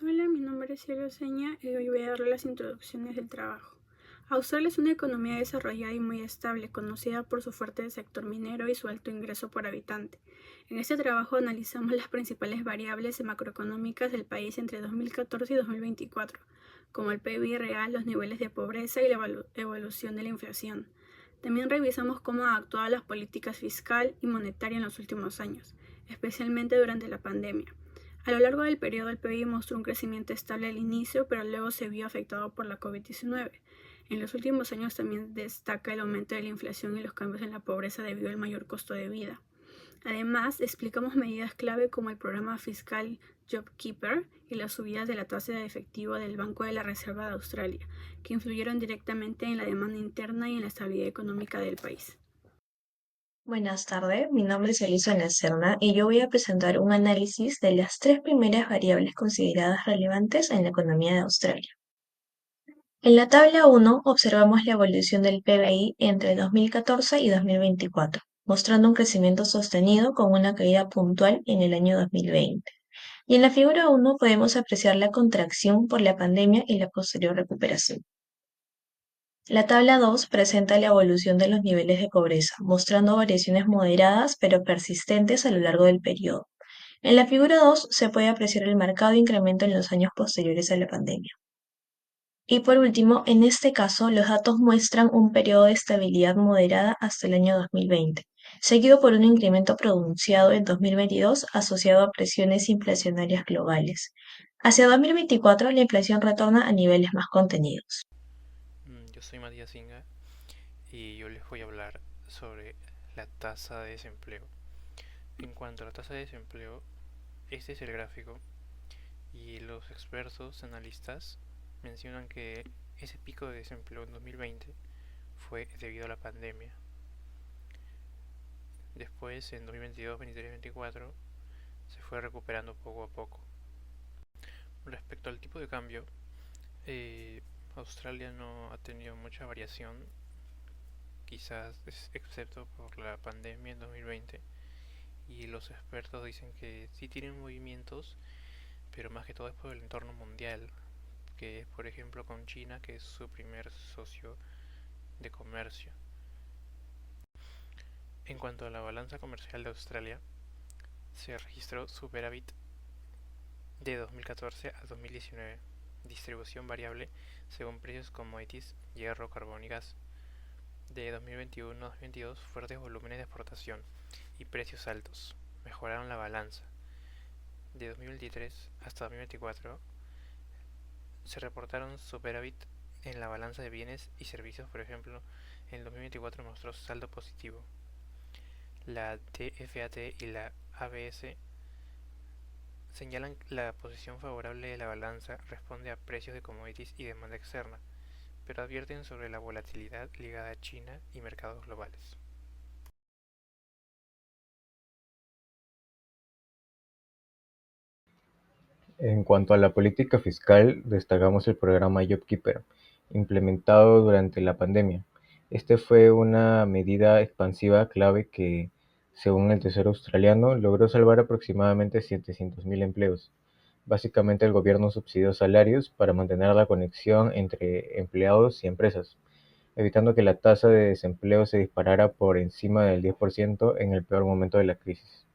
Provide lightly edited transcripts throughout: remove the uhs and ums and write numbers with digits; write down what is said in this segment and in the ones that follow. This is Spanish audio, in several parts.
Hola, mi nombre es Cielo Seña y hoy voy a darle las introducciones del trabajo. Australia es una economía desarrollada y muy estable, conocida por su fuerte sector minero y su alto ingreso por habitante. En este trabajo analizamos las principales variables macroeconómicas del país entre 2014 y 2024, como el PIB real, los niveles de pobreza y la evolución de la inflación. También revisamos cómo han actuado las políticas fiscal y monetaria en los últimos años, especialmente durante la pandemia. A lo largo del periodo, el PIB mostró un crecimiento estable al inicio, pero luego se vio afectado por la COVID-19. En los últimos años también destaca el aumento de la inflación y los cambios en la pobreza debido al mayor costo de vida. Además, explicamos medidas clave como el programa fiscal JobKeeper y las subidas de la tasa de efectivo del Banco de la Reserva de Australia, que influyeron directamente en la demanda interna y en la estabilidad económica del país. Buenas tardes, mi nombre es Elisa Serna y yo voy a presentar un análisis de las tres primeras variables consideradas relevantes en la economía de Australia. En la tabla 1 observamos la evolución del PBI entre 2014 y 2024, mostrando un crecimiento sostenido con una caída puntual en el año 2020. Y en la figura 1 podemos apreciar la contracción por la pandemia y la posterior recuperación. La tabla 2 presenta la evolución de los niveles de pobreza, mostrando variaciones moderadas pero persistentes a lo largo del periodo. En la figura 2 se puede apreciar el marcado incremento en los años posteriores a la pandemia. Y por último, en este caso, los datos muestran un periodo de estabilidad moderada hasta el año 2020, seguido por un incremento pronunciado en 2022 asociado a presiones inflacionarias globales. Hacia 2024, la inflación retorna a niveles más contenidos. Yo soy Matías Inga y yo les voy a hablar sobre la tasa de desempleo. En cuanto a la tasa de desempleo, este es el gráfico y los expertos analistas mencionan que ese pico de desempleo en 2020 fue debido a la pandemia. Después, en 2022, 23, 24, se fue recuperando poco a poco. Respecto al tipo de cambio, eh, Australia no ha tenido mucha variación, quizás excepto por la pandemia en 2020. Y los expertos dicen que sí tienen movimientos, pero más que todo es por el entorno mundial, que es por ejemplo con China, que es su primer socio de comercio. En cuanto a la balanza comercial de Australia, se registró superávit de 2014 a 2019, distribución variable según precios commodities, hierro, carbón y gas. De 2021 a 2022, fuertes volúmenes de exportación y precios altos mejoraron la balanza. De 2023 hasta 2024 se reportaron superávit en la balanza de bienes y servicios. Por ejemplo, en el 2024 mostró saldo positivo. La TFAT y la ABS señalan la posición favorable de la balanza responde a precios de commodities y demanda externa, pero advierten sobre la volatilidad ligada a China y mercados globales. En cuanto a la política fiscal, destacamos el programa JobKeeper, implementado durante la pandemia. Este fue una medida expansiva clave que, según el Tesoro australiano, logró salvar aproximadamente 700.000 empleos. Básicamente, el gobierno subsidió salarios para mantener la conexión entre empleados y empresas, evitando que la tasa de desempleo se disparara por encima del 10% en el peor momento de la crisis.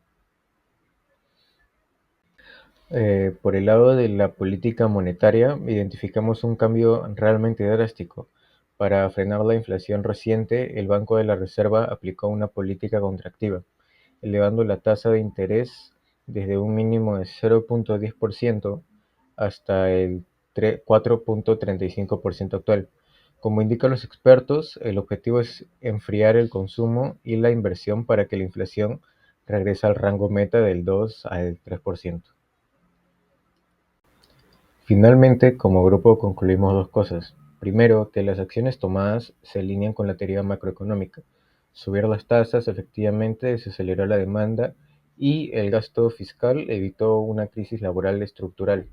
Por el lado de la política monetaria, identificamos un cambio realmente drástico. Para frenar la inflación reciente, el Banco de la Reserva aplicó una política contractiva, elevando la tasa de interés desde un mínimo de 0,10% hasta el 4,35% actual. Como indican los expertos, el objetivo es enfriar el consumo y la inversión para que la inflación regrese al rango meta del 2 al 3%. Finalmente, como grupo concluimos dos cosas. Primero, que las acciones tomadas se alinean con la teoría macroeconómica. Subir las tasas efectivamente desaceleró la demanda y el gasto fiscal evitó una crisis laboral estructural.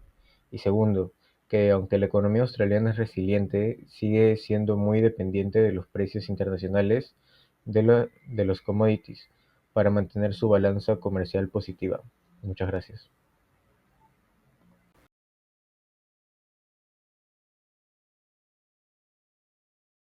Y segundo, que aunque la economía australiana es resiliente, sigue siendo muy dependiente de los precios internacionales de los commodities para mantener su balanza comercial positiva. Muchas gracias.